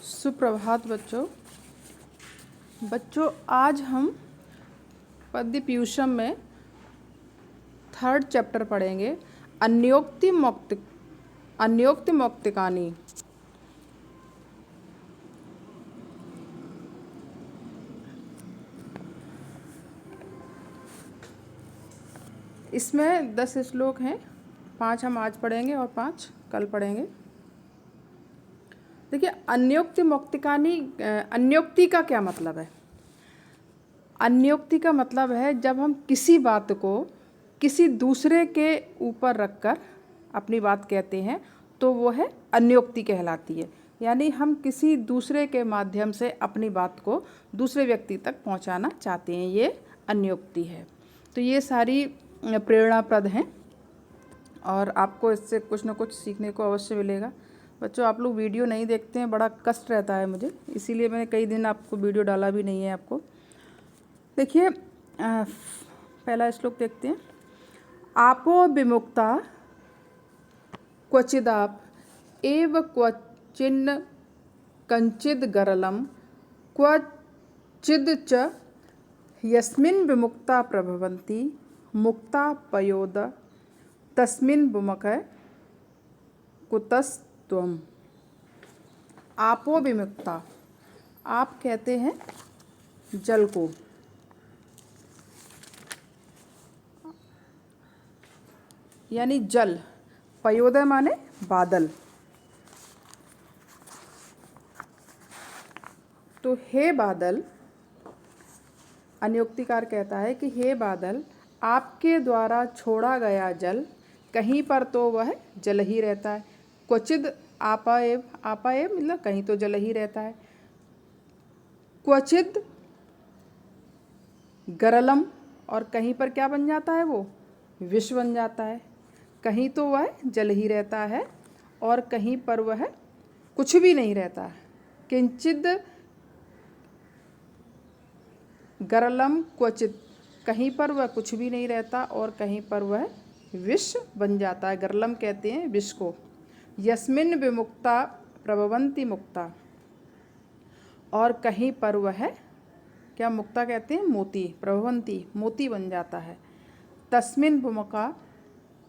सुप्रभात बच्चों आज हम पद्य पीयूषम में 3rd चैप्टर पढ़ेंगे। अन्योक्ति मौक्तिकानि। इसमें 10 श्लोक हैं, 5 हम आज पढ़ेंगे और 5 कल पढ़ेंगे। देखिए, अन्योक्ति मौक्तिकानि, अन्योक्ति का क्या मतलब है? अन्योक्ति का मतलब है जब हम किसी बात को किसी दूसरे के ऊपर रखकर अपनी बात कहते हैं तो वो है अन्योक्ति कहलाती है। यानी हम किसी दूसरे के माध्यम से अपनी बात को दूसरे व्यक्ति तक पहुंचाना चाहते हैं, ये अन्योक्ति है। तो ये सारी प्रेरणाप्रद हैं और आपको इससे कुछ न कुछ सीखने को अवश्य मिलेगा। बच्चों, आप लोग वीडियो नहीं देखते हैं, बड़ा कष्ट रहता है मुझे, इसीलिए मैंने कई दिन आपको वीडियो डाला भी नहीं है आपको। देखिए, पहला श्लोक देखते हैं। आपो विमुक्ता क्वचिदाप एव क्वचिन्न कंचिद गरलम क्वचिद च यस्मिन् विमुक्ता प्रभवन्ति मुक्ता पयोद तस्मिन् विमुख कुतस्त्वम्। आपो विमुक्ता, आप कहते हैं जल को, यानी जल। पयोदय माने बादल। तो हे बादल, अन्योक्तिकार कहता है कि हे बादल, आपके द्वारा छोड़ा गया जल कहीं पर तो वह जल ही रहता है। क्वचिद आपाएव, आपाएव मतलब कहीं तो जल ही रहता है। क्वचिद गरलम, और कहीं पर क्या बन जाता है, वो विष बन जाता है। कहीं तो वह जल ही रहता है और कहीं पर वह कुछ भी नहीं रहता। किंचिद गरलम क्वचित, कहीं पर वह कुछ भी नहीं रहता और कहीं पर वह विष बन जाता है। गरलम कहते हैं विष को। यस्मिन् विमुक्ता प्रभवन्ति मुक्ता, और कहीं पर वह क्या मुक्ता कहते हैं, मोती। प्रभवन्ति, मोती बन जाता है। तस्मिन् विमुखा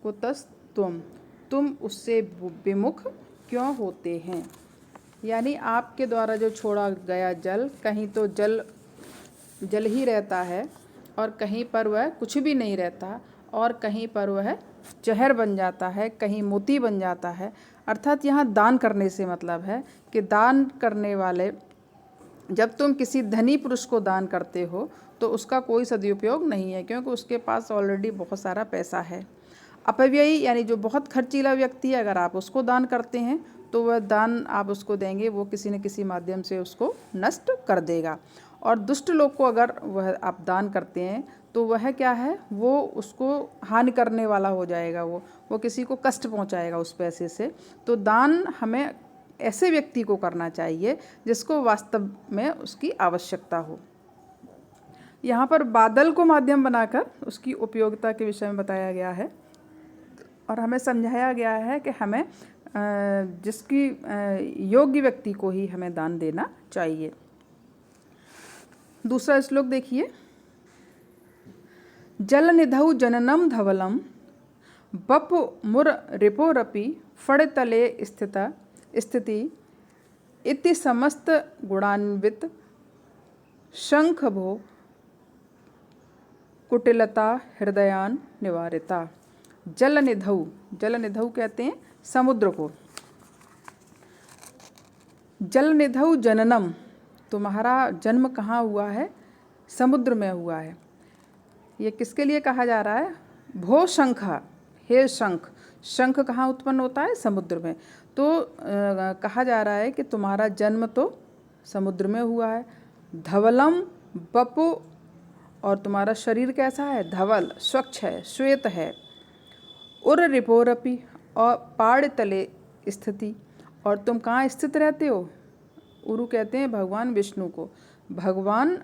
कुतस्त्वम्, तुम उससे विमुख क्यों होते हैं? यानी आपके द्वारा जो छोड़ा गया जल कहीं तो जल ही रहता है और कहीं पर वह कुछ भी नहीं रहता और कहीं पर वह जहर बन जाता है, कहीं मोती बन जाता है। अर्थात यहाँ दान करने से मतलब है कि दान करने वाले, जब तुम किसी धनी पुरुष को दान करते हो तो उसका कोई सदुपयोग नहीं है, क्योंकि उसके पास ऑलरेडी बहुत सारा पैसा है। अपव्ययी यानी जो बहुत खर्चीला व्यक्ति है, अगर आप उसको दान करते हैं तो वह दान आप उसको देंगे, वो किसी न किसी माध्यम से उसको नष्ट कर देगा। और दुष्ट लोग को अगर वह आप दान करते हैं तो वह क्या है, वो उसको हानि करने वाला हो जाएगा, वो किसी को कष्ट पहुंचाएगा उस पैसे से। तो दान हमें ऐसे व्यक्ति को करना चाहिए जिसको वास्तव में उसकी आवश्यकता हो। यहाँ पर बादल को माध्यम बनाकर उसकी उपयोगिता के विषय में बताया गया है और हमें समझाया गया है कि हमें जिसकी योग्य व्यक्ति को ही हमें दान देना चाहिए। दूसरा श्लोक देखिए। जल निधौ जननम धवलम बप मुर रिपोरपि फड़तले स्थिति इति समस्त गुणान्वित शंखभो कुटिलता हृदयान निवारिता। जल निधौ कहते हैं समुद्र को। जल निधौ जननम, तुम्हारा जन्म कहाँ हुआ है? समुद्र में हुआ है। ये किसके लिए कहा जा रहा है? भो शंख, हे शंख। शंख कहाँ उत्पन्न होता है? समुद्र में। तो कहा जा रहा है कि तुम्हारा जन्म तो समुद्र में हुआ है। धवलम बपु, और तुम्हारा शरीर कैसा है? धवल, स्वच्छ है, श्वेत है। उर रिपोरपि, और पाड़ तले स्थिति, और तुम कहाँ स्थित रहते हो? उरु कहते हैं भगवान विष्णु को। भगवान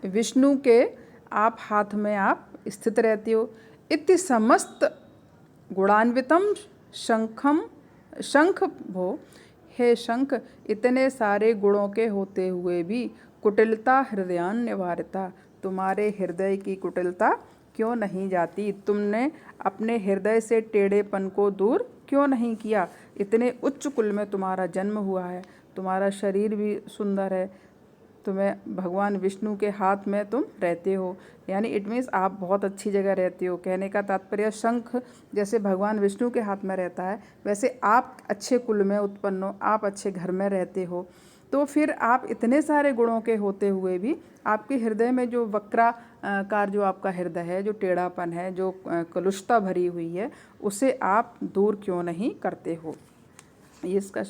विष्णु के आप हाथ में आप स्थित रहते हो। इति समस्त गुणान्वितम शंख भो, हे शंख, इतने सारे गुणों के होते हुए भी कुटिलता हृदयान निवारिता, तुम्हारे हृदय की कुटिलता क्यों नहीं जाती? तुमने अपने हृदय से टेढ़ेपन को दूर क्यों नहीं किया? इतने उच्च कुल में तुम्हारा जन्म हुआ है, तुम्हारा शरीर भी सुंदर है, तुम्हें भगवान विष्णु के हाथ में तुम रहते हो, यानी इट मीन्स आप बहुत अच्छी जगह रहते हो। कहने का तात्पर्य शंख जैसे भगवान विष्णु के हाथ में रहता है, वैसे आप अच्छे कुल में उत्पन्न हो, आप अच्छे घर में रहते हो, तो फिर आप इतने सारे गुणों के होते हुए भी आपके हृदय में जो वक्राकार जो आपका हृदय है, जो टेढ़ापन है, जो कलुषता भरी हुई है, उसे आप दूर क्यों नहीं करते हो? ये इसका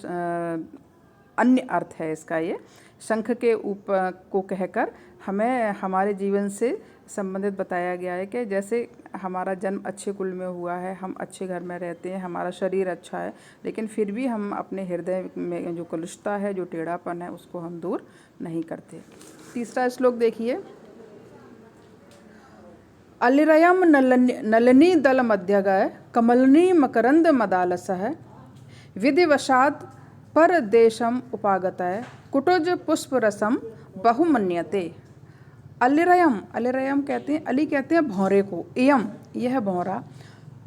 अन्य अर्थ है इसका। ये शंख के ऊपर को कहकर हमें हमारे जीवन से संबंधित बताया गया है कि जैसे हमारा जन्म अच्छे कुल में हुआ है, हम अच्छे घर में रहते हैं, हमारा शरीर अच्छा है, लेकिन फिर भी हम अपने हृदय में जो कलुषता है, जो टेढ़ापन है, उसको हम दूर नहीं करते। तीसरा श्लोक देखिए। अलिरयम नलिनी दल मध्यगय कमलनी मकरंद मदालसः विधिवशात् परदेशम उपागतः कुटुज पुष्परसम बहुमन्यते। अलिरयम, अलिरयम कहते हैं, अली कहते हैं भौरे को, एयम यह भौरा,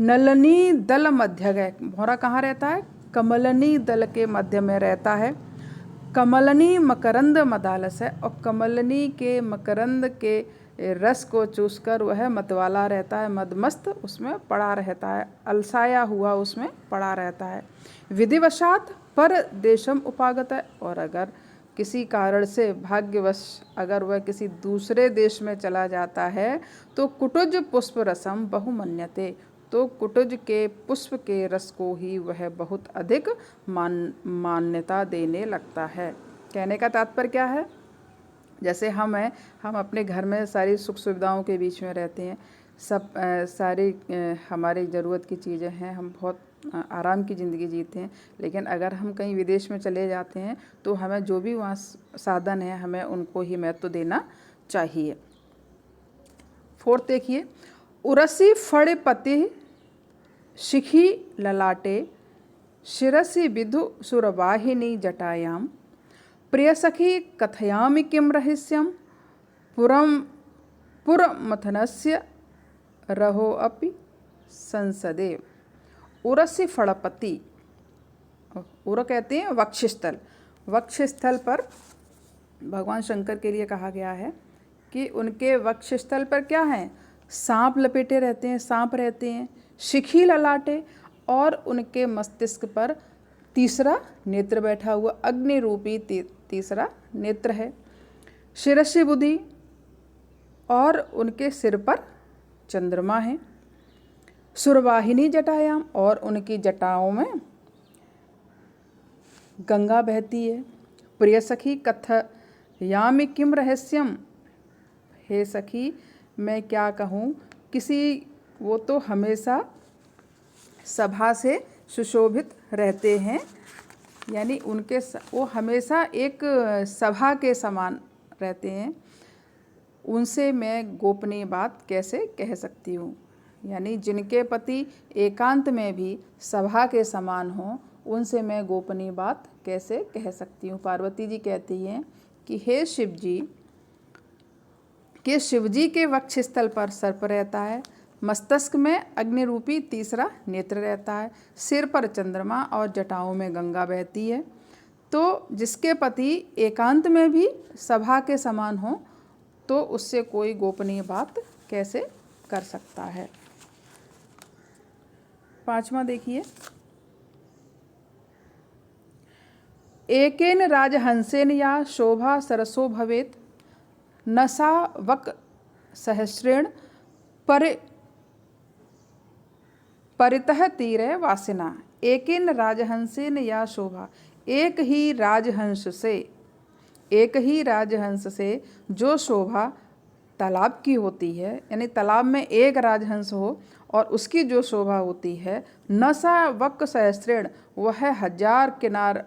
नलनी दल मध्यगय, भौरा कहाँ रहता है? कमलनी दल के मध्य में रहता है। कमलनी मकरंद मदालस है, और कमलनी के मकरंद के रस को चूसकर वह मतवाला रहता है, मदमस्त उसमें पड़ा रहता है, अलसाया हुआ उसमें पड़ा रहता है। विधिवशात पर देशम उपागत है, और अगर किसी कारण से भाग्यवश अगर वह किसी दूसरे देश में चला जाता है तो कुटुज पुष्प रसम बहुमन्यते, तो कुटुज के पुष्प के रस को ही वह बहुत अधिक मान्यता देने लगता है। कहने का तात्पर्य क्या है? जैसे हम हैं, हम अपने घर में सारी सुख सुविधाओं के बीच में रहते हैं, सब सारी हमारी ज़रूरत की चीज़ें हैं, हम बहुत आराम की ज़िंदगी जीते हैं, लेकिन अगर हम कहीं विदेश में चले जाते हैं तो हमें जो भी वहाँ साधन है, हमें उनको ही महत्व देना चाहिए। फोर्थ देखिए। उरसी फड़ पति शिखी ललाटे शिरसि विधु सुरवाहिनी जटायाम प्रियसखी कथयामि किं रहस्यम पुरमथनस्य रहो अपि संसदे। उरसी फड़पति, उर कहते हैं वक्षस्थल, वक्षस्थल पर भगवान शंकर के लिए कहा गया है कि उनके वक्षस्थल पर क्या है? सांप लपेटे रहते हैं, सांप रहते हैं। शिखी ललाटे, और उनके मस्तिष्क पर तीसरा नेत्र बैठा हुआ, अग्नि रूपी तीसरा नेत्र है। शिरसि बुधि, और उनके सिर पर चंद्रमा है। सुरवाहिनी जटायाम, और उनकी जटाओं में गंगा बहती है। प्रिय सखी कथयामि किम रहस्यम, हे सखी मैं क्या कहूँ, वो तो हमेशा सभा से सुशोभित रहते हैं, यानी वो हमेशा एक सभा के समान रहते हैं, उनसे मैं गोपनीय बात कैसे कह सकती हूँ? यानी जिनके पति एकांत में भी सभा के समान हों, उनसे मैं गोपनीय बात कैसे कह सकती हूँ? पार्वती जी कहती हैं कि हे शिव जी के वक्षस्थल पर सर्प रहता है, मस्तिष्क में अग्नि रूपी तीसरा नेत्र रहता है, सिर पर चंद्रमा और जटाओं में गंगा बहती है। तो जिसके पति एकांत में भी सभा के समान हो, तो उससे कोई गोपनीय बात कैसे कर सकता है? पांचवा देखिए। एकेन राजहंसेन या शोभा सरसो भवेत न सा वक सहस्रेण परितः तीरे वासिना। एकेन राजहंसेन या शोभा, एक ही राजहंस से जो शोभा तालाब की होती है, यानी तालाब में एक राजहंस हो और उसकी जो शोभा होती है, न सा वक सहस्रेण, वह 1000 किनार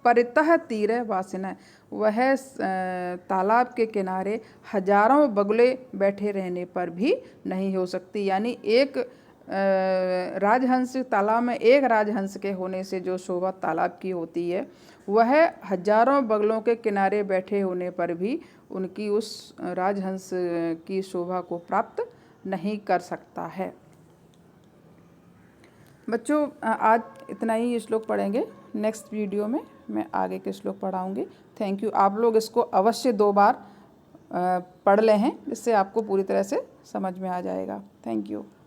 परितः तीरे वासिना, वह तालाब के किनारे हजारों बगुले बैठे रहने पर भी नहीं हो सकती। यानी एक राजहंस तालाब में एक राजहंस के होने से जो शोभा तालाब की होती है वह हजारों बगलों के किनारे बैठे होने पर भी उनकी उस राजहंस की शोभा को प्राप्त नहीं कर सकता है। बच्चों आज इतना ही श्लोक पढ़ेंगे। नेक्स्ट वीडियो में मैं आगे के श्लोक पढ़ाऊँगी। Thank you. आप लोग इसको अवश्य 2 बार पढ़ लें, इससे आपको पूरी तरह से समझ में आ जाएगा। Thank you.